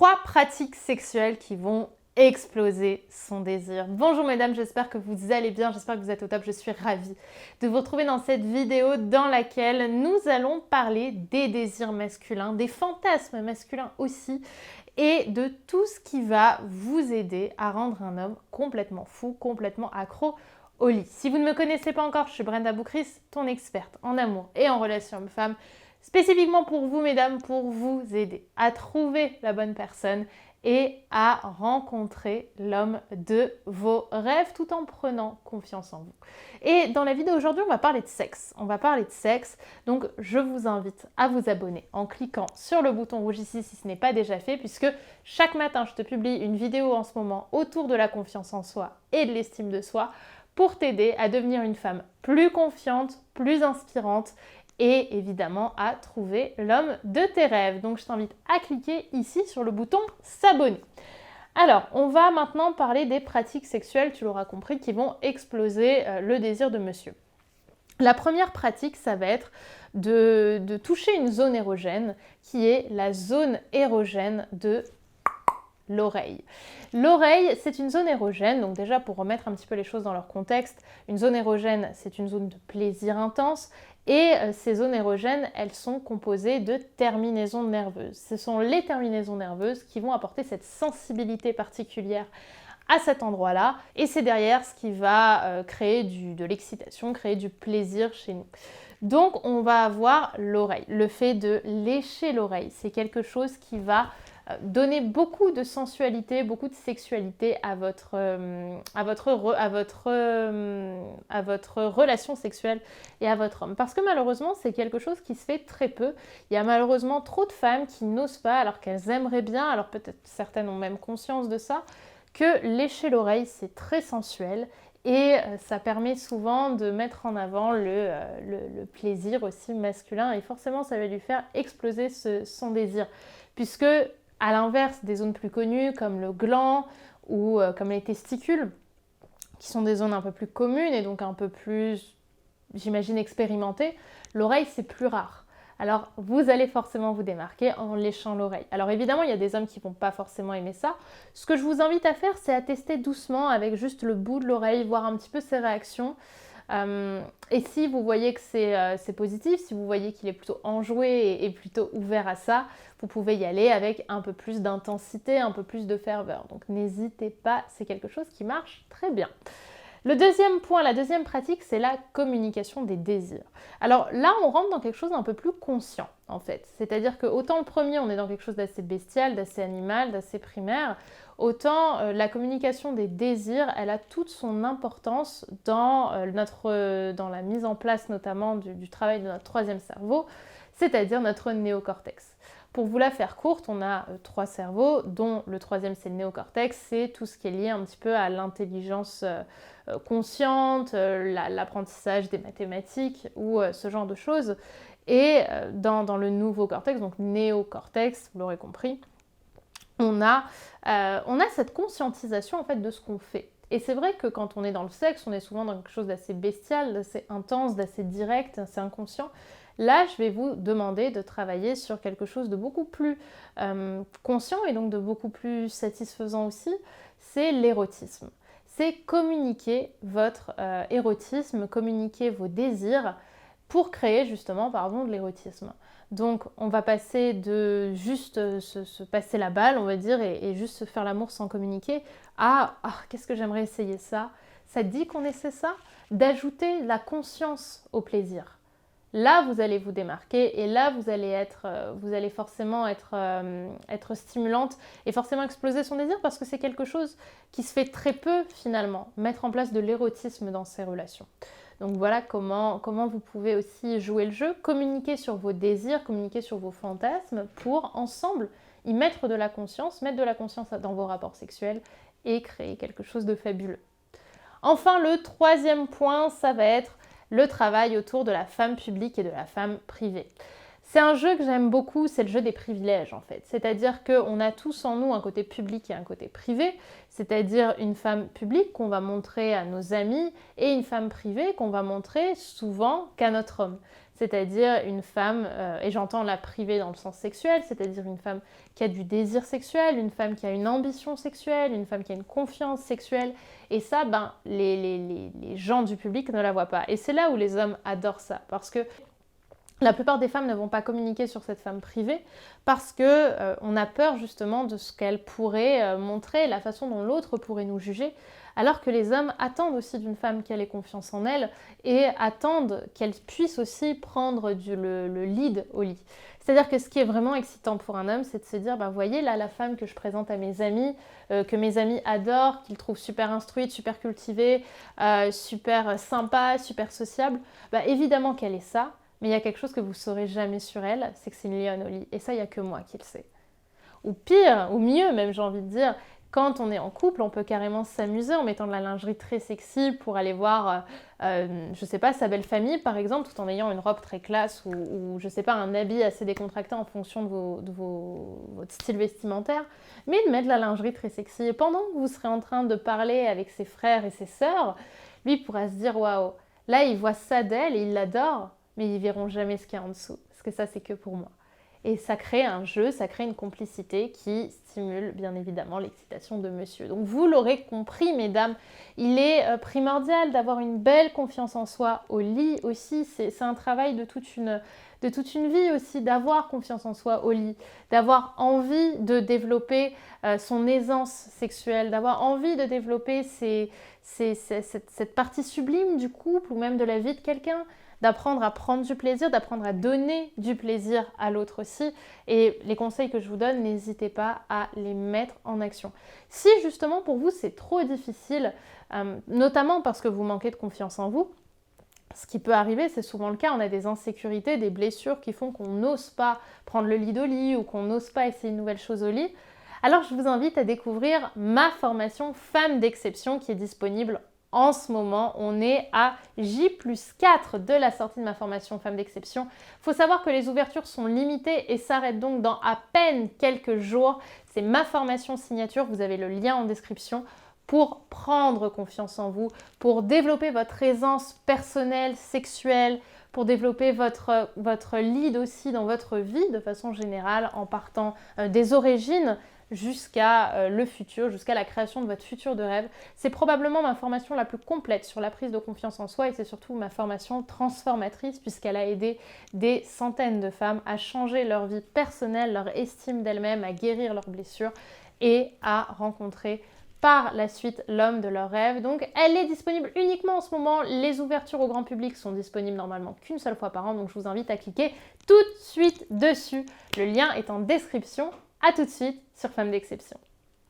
3 pratiques sexuelles qui vont exploser son désir. Bonjour mesdames, j'espère que vous allez bien, j'espère que vous êtes au top, je suis ravie de vous retrouver dans cette vidéo dans laquelle nous allons parler des désirs masculins, des fantasmes masculins aussi, et de tout ce qui va vous aider à rendre un homme complètement fou, complètement accro au lit. Si vous ne me connaissez pas encore, je suis Brenda Boukris, ton experte en amour et en relations hommes-femmes, spécifiquement pour vous mesdames, pour vous aider à trouver la bonne personne et à rencontrer l'homme de vos rêves tout en prenant confiance en vous. Et dans la vidéo aujourd'hui, on va parler de sexe. Donc je vous invite à vous abonner en cliquant sur le bouton rouge ici si ce n'est pas déjà fait, puisque chaque matin, je te publie une vidéo en ce moment autour de la confiance en soi et de l'estime de soi pour t'aider à devenir une femme plus confiante, plus inspirante et évidemment à trouver l'homme de tes rêves. Donc je t'invite à cliquer ici sur le bouton s'abonner. Alors, on va maintenant parler des pratiques sexuelles, tu l'auras compris, qui vont exploser le désir de monsieur. La première pratique, ça va être de toucher une zone érogène qui est la zone érogène de l'oreille. L'oreille, c'est une zone érogène, donc déjà pour remettre un petit peu les choses dans leur contexte, une zone érogène, c'est une zone de plaisir intense et ces zones érogènes, elles sont composées de terminaisons nerveuses. Ce sont les terminaisons nerveuses qui vont apporter cette sensibilité particulière à cet endroit-là et c'est derrière ce qui va créer de l'excitation, créer du plaisir chez nous. Donc on va avoir l'oreille, le fait de lécher l'oreille, c'est quelque chose qui va donner beaucoup de sensualité, beaucoup de sexualité à votre relation sexuelle et à votre homme. Parce que malheureusement, c'est quelque chose qui se fait très peu. Il y a malheureusement trop de femmes qui n'osent pas alors qu'elles aimeraient bien, alors peut-être certaines ont même conscience de ça, que lécher l'oreille, c'est très sensuel. Et ça permet souvent de mettre en avant le plaisir aussi masculin et forcément ça va lui faire exploser son désir. Puisque à l'inverse des zones plus connues comme le gland ou comme les testicules, qui sont des zones un peu plus communes et donc un peu plus, j'imagine, expérimentées, l'oreille c'est plus rare. Alors vous allez forcément vous démarquer en léchant l'oreille. Alors évidemment, il y a des hommes qui ne vont pas forcément aimer ça. Ce que je vous invite à faire, c'est à tester doucement avec juste le bout de l'oreille, voir un petit peu ses réactions. Et si vous voyez que c'est positif, si vous voyez qu'il est plutôt enjoué et plutôt ouvert à ça, vous pouvez y aller avec un peu plus d'intensité, un peu plus de ferveur. Donc n'hésitez pas, c'est quelque chose qui marche très bien. Le deuxième point, la deuxième pratique, c'est la communication des désirs. Alors là, on rentre dans quelque chose d'un peu plus conscient, en fait. C'est-à-dire que autant le premier, on est dans quelque chose d'assez bestial, d'assez animal, d'assez primaire, autant la communication des désirs, elle a toute son importance dans la mise en place notamment du travail de notre troisième cerveau, c'est-à-dire notre néocortex. Pour vous la faire courte, on a 3 cerveaux, dont le troisième c'est le néocortex, c'est tout ce qui est lié un petit peu à l'intelligence consciente, l'apprentissage des mathématiques ou ce genre de choses. Et dans le nouveau cortex, donc néocortex, vous l'aurez compris, on a cette conscientisation en fait de ce qu'on fait. Et c'est vrai que quand on est dans le sexe, on est souvent dans quelque chose d'assez bestial, d'assez intense, d'assez direct, d'assez inconscient. Là, je vais vous demander de travailler sur quelque chose de beaucoup plus conscient et donc de beaucoup plus satisfaisant aussi, c'est l'érotisme. C'est communiquer votre érotisme, communiquer vos désirs pour créer justement de l'érotisme. Donc on va passer de juste se passer la balle, on va dire, et juste se faire l'amour sans communiquer, à qu'est-ce que j'aimerais essayer ça. Ça dit qu'on essaie ça, d'ajouter la conscience au plaisir. Là, vous allez vous démarquer et là, vous allez forcément être stimulante et forcément exploser son désir parce que c'est quelque chose qui se fait très peu finalement, mettre en place de l'érotisme dans ces relations. Donc voilà comment vous pouvez aussi jouer le jeu, communiquer sur vos désirs, communiquer sur vos fantasmes pour ensemble y mettre de la conscience, mettre de la conscience dans vos rapports sexuels et créer quelque chose de fabuleux. Enfin, le troisième point, ça va être le travail autour de la femme publique et de la femme privée. C'est un jeu que j'aime beaucoup, c'est le jeu des privilèges en fait. C'est-à-dire qu'on a tous en nous un côté public et un côté privé, c'est-à-dire une femme publique qu'on va montrer à nos amis et une femme privée qu'on va montrer souvent qu'à notre homme. c'est-à-dire une femme, et j'entends la privée dans le sens sexuel, c'est-à-dire une femme qui a du désir sexuel, une femme qui a une ambition sexuelle, une femme qui a une confiance sexuelle, et ça, les gens du public ne la voient pas. Et c'est là où les hommes adorent ça, parce que la plupart des femmes ne vont pas communiquer sur cette femme privée parce que on a peur justement de ce qu'elle pourrait montrer, la façon dont l'autre pourrait nous juger, alors que les hommes attendent aussi d'une femme qu'elle ait confiance en elle et attendent qu'elle puisse aussi prendre le lead au lit. C'est-à-dire que ce qui est vraiment excitant pour un homme, c'est de se dire, voyez là la femme que je présente à mes amis, que mes amis adorent, qu'ils trouvent super instruite, super cultivée, super sympa, super sociable, évidemment qu'elle est ça. Mais il y a quelque chose que vous ne saurez jamais sur elle, c'est que c'est une lionne au lit. Et ça, il n'y a que moi qui le sais. Ou pire, ou mieux même, j'ai envie de dire, quand on est en couple, on peut carrément s'amuser en mettant de la lingerie très sexy pour aller voir, je sais pas, sa belle famille par exemple, tout en ayant une robe très classe ou je sais pas, un habit assez décontracté en fonction de votre style vestimentaire, mais de mettre de la lingerie très sexy. Et pendant que vous serez en train de parler avec ses frères et ses sœurs, lui pourra se dire, waouh, là il voit ça d'elle et il l'adore, mais ils verront jamais ce qu'il y a en dessous, parce que ça c'est que pour moi. Et ça crée un jeu, ça crée une complicité qui stimule bien évidemment l'excitation de monsieur. Donc vous l'aurez compris mesdames, il est primordial d'avoir une belle confiance en soi au lit aussi, c'est un travail de toute une vie aussi, d'avoir confiance en soi au lit, d'avoir envie de développer son aisance sexuelle, d'avoir envie de développer cette partie sublime du couple ou même de la vie de quelqu'un, d'apprendre à prendre du plaisir, d'apprendre à donner du plaisir à l'autre aussi. Et les conseils que je vous donne, n'hésitez pas à les mettre en action. Si justement pour vous c'est trop difficile, notamment parce que vous manquez de confiance en vous, ce qui peut arriver, c'est souvent le cas, on a des insécurités, des blessures qui font qu'on n'ose pas prendre le lit au lit ou qu'on n'ose pas essayer une nouvelle chose au lit. Alors je vous invite à découvrir ma formation Femme d'exception qui est disponible en ce moment. On est à J+4 de la sortie de ma formation Femme d'exception. Il faut savoir que les ouvertures sont limitées et s'arrêtent donc dans à peine quelques jours. C'est ma formation signature, vous avez le lien en description pour prendre confiance en vous, pour développer votre aisance personnelle, sexuelle, pour développer votre lead aussi dans votre vie de façon générale en partant des origines jusqu'à le futur, jusqu'à la création de votre futur de rêve. C'est probablement ma formation la plus complète sur la prise de confiance en soi et c'est surtout ma formation transformatrice puisqu'elle a aidé des centaines de femmes à changer leur vie personnelle, leur estime d'elles-mêmes, à guérir leurs blessures et à rencontrer par la suite l'homme de leurs rêves. Donc elle est disponible uniquement en ce moment. Les ouvertures au grand public sont disponibles normalement qu'une seule fois par an. Donc je vous invite à cliquer tout de suite dessus. Le lien est en description. À tout de suite sur Femme d'exception.